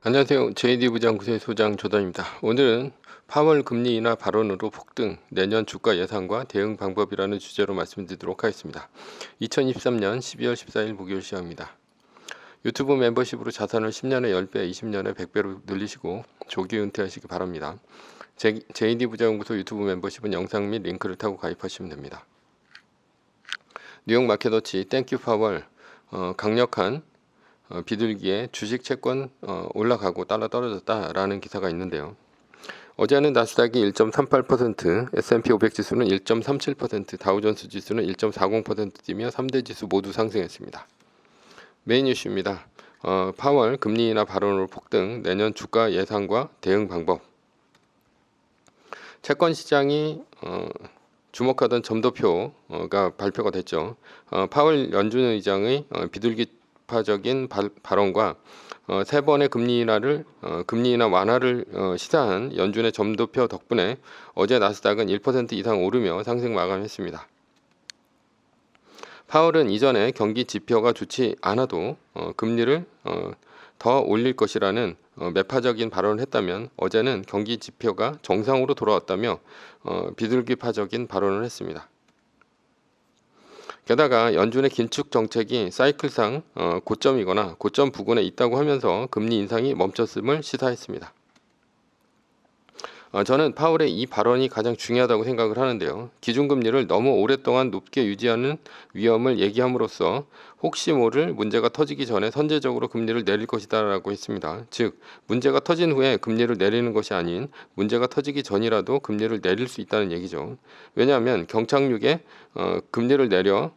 안녕하세요. JD부장구세 소장 조던입니다. 오늘은 파월 금리 인하 발언으로 폭등, 내년 주가 예상과 대응 방법이라는 주제로 말씀드리도록 하겠습니다. 2023년 12월 14일 목요일 시간입니다. 유튜브 멤버십으로 자산을 10년에 10배, 20년에 100배로 늘리시고 조기 은퇴하시기 바랍니다. JD부장구소 유튜브 멤버십은 영상 및 링크를 타고 가입하시면 됩니다. 뉴욕 마켓워치 땡큐 파월 강력한 비둘기에 주식 채권 올라가고 달러 떨어졌다라는 기사가 있는데요. 어제는 나스닥이 1.38%, S&P 500 지수는 1.37%, 다우존스 지수는 1.40% 뛰며 3대 지수 모두 상승했습니다. 메인 이슈입니다. 파월 금리 인하 발언으로 폭등, 내년 주가 예상과 대응 방법. 채권 시장이 주목하던 점도표가 발표가 됐죠. 파월 연준 의장의 비둘기파적인 발언과 세 번의 금리 인하 완화를 시사한 연준의 점도표 덕분에 어제 나스닥은 1% 이상 오르며 상승 마감했습니다. 파월은 이전에 경기 지표가 좋지 않아도 금리를 더 올릴 것이라는 매파적인 발언을 했다면 어제는 경기 지표가 정상으로 돌아왔다며 비둘기파적인 발언을 했습니다. 게다가 연준의 긴축 정책이 사이클상 고점이거나 고점 부근에 있다고 하면서 금리 인상이 멈췄음을 시사했습니다. 저는 파월의 이 발언이 가장 중요하다고 생각을 하는데요. 기준금리를 너무 오랫동안 높게 유지하는 위험을 얘기함으로써 혹시 모를 문제가 터지기 전에 선제적으로 금리를 내릴 것이다 라고 했습니다. 즉 문제가 터진 후에 금리를 내리는 것이 아닌 문제가 터지기 전이라도 금리를 내릴 수 있다는 얘기죠. 왜냐하면 경착륙에 금리를 내려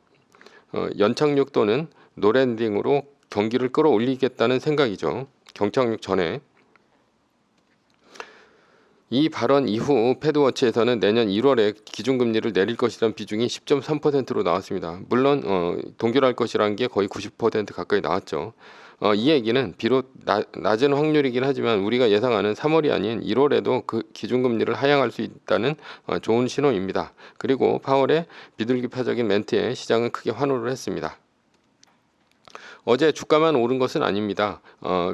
연착륙 또는 노랜딩으로 경기를 끌어올리겠다는 생각이죠. 경착륙 전에. 이 발언 이후 패드워치에서는 내년 1월에 기준금리를 내릴 것이라는 비중이 10.3%로 나왔습니다. 물론 동결할 것이라는 게 거의 90% 가까이 나왔죠. 이 얘기는 비록 낮은 확률이긴 하지만 우리가 예상하는 3월이 아닌 1월에도 그 기준금리를 하향할 수 있다는 좋은 신호입니다. 그리고 파월의 비둘기파적인 멘트에 시장은 크게 환호를 했습니다. 어제 주가만 오른 것은 아닙니다.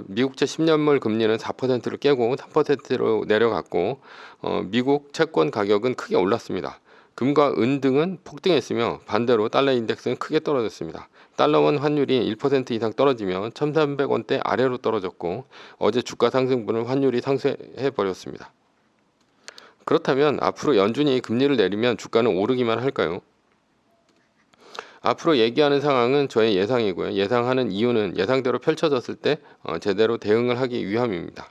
미국채 10년물 금리는 4%를 깨고 3%로 내려갔고 미국 채권 가격은 크게 올랐습니다. 금과 은 등은 폭등했으며 반대로 달러 인덱스는 크게 떨어졌습니다. 달러원 환율이 1% 이상 떨어지며 1,300원대 아래로 떨어졌고 어제 주가 상승분을 환율이 상쇄해버렸습니다. 그렇다면 앞으로 연준이 금리를 내리면 주가는 오르기만 할까요? 앞으로 얘기하는 상황은 저의 예상이고요. 예상하는 이유는 예상대로 펼쳐졌을 때 제대로 대응을 하기 위함입니다.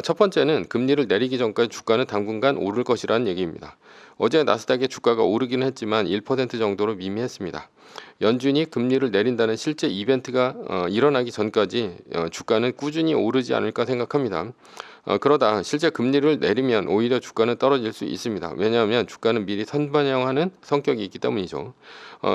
첫 번째는 금리를 내리기 전까지 주가는 당분간 오를 것이라는 얘기입니다. 어제 나스닥의 주가가 오르긴 했지만 1% 정도로 미미했습니다. 연준이 금리를 내린다는 실제 이벤트가 일어나기 전까지 주가는 꾸준히 오르지 않을까 생각합니다. 그러다 실제 금리를 내리면 오히려 주가는 떨어질 수 있습니다. 왜냐하면 주가는 미리 선반영하는 성격이 있기 때문이죠.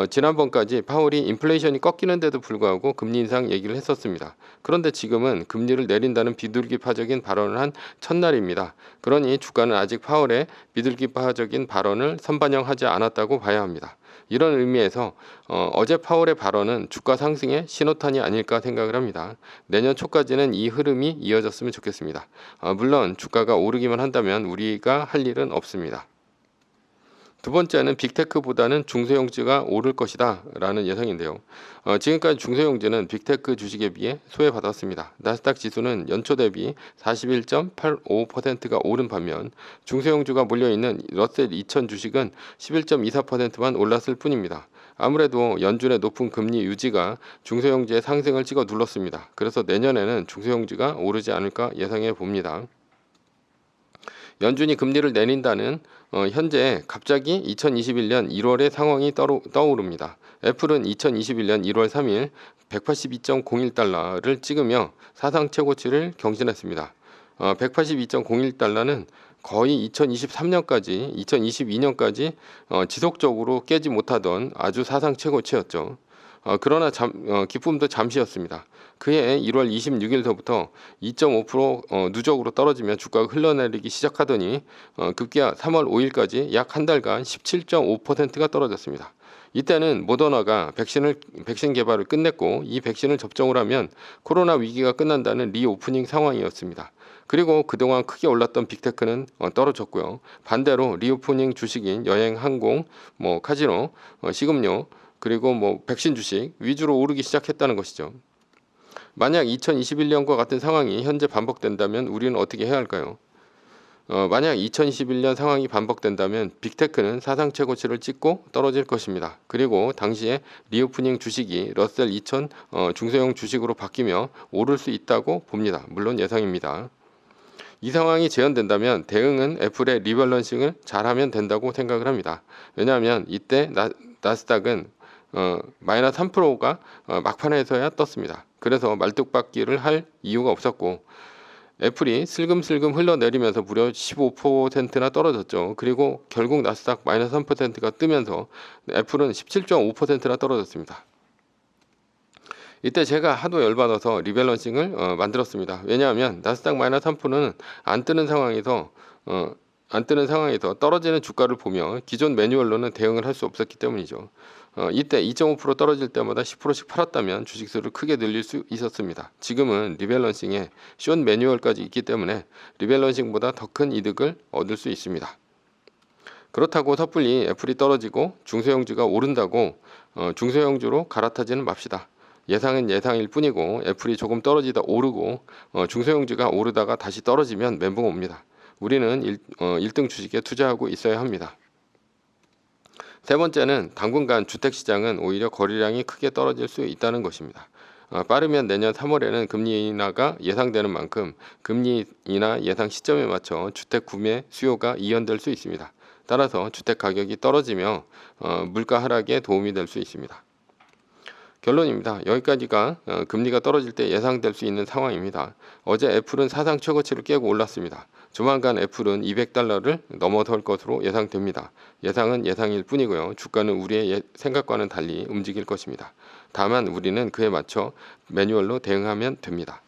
지난번까지 파월이 인플레이션이 꺾이는데도 불구하고 금리 인상 얘기를 했었습니다. 그런데 지금은 금리를 내린다는 비둘기파적인 발언을 한 첫날입니다. 그러니 주가는 아직 파월의 비둘기파적인 발언을 선반영하지 않았다고 봐야 합니다. 이런 의미에서 어제 파월의 발언은 주가 상승의 신호탄이 아닐까 생각을 합니다. 내년 초까지는 이 흐름이 이어졌으면 좋겠습니다. 물론 주가가 오르기만 한다면 우리가 할 일은 없습니다. 두 번째는 빅테크보다는 중소형주가 오를 것이다 라는 예상인데요. 지금까지 중소형주는 빅테크 주식에 비해 소외받았습니다. 나스닥 지수는 연초 대비 41.85%가 오른 반면 중소형주가 몰려있는 러셀 2000 주식은 11.24%만 올랐을 뿐입니다. 아무래도 연준의 높은 금리 유지가 중소형주의 상승을 찍어 눌렀습니다. 그래서 내년에는 중소형주가 오르지 않을까 예상해 봅니다. 연준이 금리를 내린다는 현재 갑자기 2021년 1월의 상황이 떠오릅니다. 애플은 2021년 1월 3일 182.01달러를 찍으며 사상 최고치를 경신했습니다. 182.01달러는 거의 2022년까지 지속적으로 깨지 못하던 아주 사상 최고치였죠. 그러나 기쁨도 잠시였습니다. 그해 1월 26일서부터 2.5% 누적으로 떨어지며 주가가 흘러내리기 시작하더니 급기야 3월 5일까지 약 한 달간 17.5%가 떨어졌습니다. 이때는 모더나가 백신 개발을 끝냈고 이 백신을 접종을 하면 코로나 위기가 끝난다는 리오프닝 상황이었습니다. 그리고 그동안 크게 올랐던 빅테크는 떨어졌고요. 반대로 리오프닝 주식인 여행, 항공, 카지노, 식음료, 그리고 백신 주식 위주로 오르기 시작했다는 것이죠. 만약 2021년과 같은 상황이 현재 반복된다면 우리는 어떻게 해야 할까요? 만약 2021년 상황이 반복된다면 빅테크는 사상 최고치를 찍고 떨어질 것입니다. 그리고 당시에 리오프닝 주식이 러셀 2000 중소형 주식으로 바뀌며 오를 수 있다고 봅니다. 물론 예상입니다. 이 상황이 재현된다면 대응은 애플의 리밸런싱을 잘하면 된다고 생각을 합니다. 왜냐하면 이때 나스닥은 마이너스 3%가 막판에서야 떴습니다. 그래서 말뚝박기를 할 이유가 없었고 애플이 슬금슬금 흘러내리면서 무려 15%나 떨어졌죠. 그리고 결국 나스닥 마이너스 3%가 뜨면서 애플은 17.5%나 떨어졌습니다. 이때 제가 하도 열받아서 리밸런싱을 만들었습니다. 왜냐하면 나스닥 마이너스 3%는 안 뜨는 상황에서 떨어지는 주가를 보며 기존 매뉴얼로는 대응을 할 수 없었기 때문이죠. 이때 2.5% 떨어질 때마다 10%씩 팔았다면 주식수를 크게 늘릴 수 있었습니다. 지금은 리밸런싱에 숏 매뉴얼까지 있기 때문에 리밸런싱보다 더 큰 이득을 얻을 수 있습니다. 그렇다고 섣불리 애플이 떨어지고 중소형주가 오른다고 중소형주로 갈아타지는 맙시다. 예상은 예상일 뿐이고 애플이 조금 떨어지다 오르고 중소형주가 오르다가 다시 떨어지면 멘붕 옵니다. 우리는 1등 주식에 투자하고 있어야 합니다. 세 번째는 당분간 주택시장은 오히려 거래량이 크게 떨어질 수 있다는 것입니다. 빠르면 내년 3월에는 금리 인하가 예상되는 만큼 금리 인하 예상 시점에 맞춰 주택 구매 수요가 이연될 수 있습니다. 따라서 주택 가격이 떨어지며 물가 하락에 도움이 될 수 있습니다. 결론입니다. 여기까지가 금리가 떨어질 때 예상될 수 있는 상황입니다. 어제 애플은 사상 최고치를 깨고 올랐습니다. 조만간 애플은 $200를 넘어설 것으로 예상됩니다. 예상은 예상일 뿐이고요. 주가는 우리의 생각과는 달리 움직일 것입니다. 다만 우리는 그에 맞춰 매뉴얼로 대응하면 됩니다.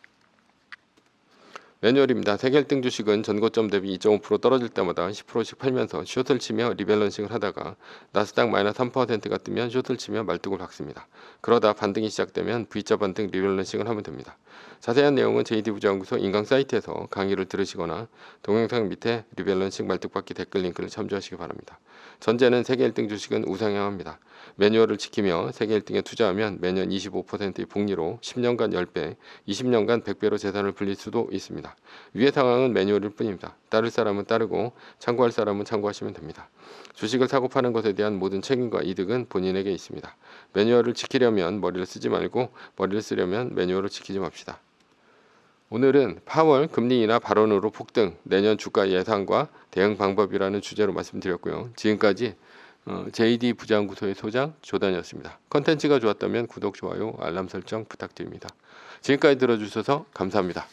매뉴얼입니다. 세계 1등 주식은 전고점 대비 2.5% 떨어질 때마다 10%씩 팔면서 숏을 치며 리밸런싱을 하다가 나스닥 마이너스 3%가 뜨면 숏을 치며 말뚝을 박습니다. 그러다 반등이 시작되면 V자 반등 리밸런싱을 하면 됩니다. 자세한 내용은 JD부자연구소 인강 사이트에서 강의를 들으시거나 동영상 밑에 리밸런싱 말뚝박기 댓글 링크를 참조하시기 바랍니다. 전제는 세계 1등 주식은 우상향합니다. 매뉴얼을 지키며 세계 1등에 투자하면 매년 25%의 복리로 10년간 10배, 20년간 100배로 재산을 불릴 수도 있습니다. 위의 상황은 매뉴얼일 뿐입니다. 따를 사람은 따르고 참고할 사람은 참고하시면 됩니다. 주식을 사고 파는 것에 대한 모든 책임과 이득은 본인에게 있습니다. 매뉴얼을 지키려면 머리를 쓰지 말고 머리를 쓰려면 매뉴얼을 지키지 맙시다. 오늘은 파월 금리 인하 발언으로 폭등, 내년 주가 예상과 대응 방법이라는 주제로 말씀드렸고요. 지금까지 JD 부자연구소의 소장 조단이었습니다. 컨텐츠가 좋았다면 구독, 좋아요, 알람 설정 부탁드립니다. 지금까지 들어주셔서 감사합니다.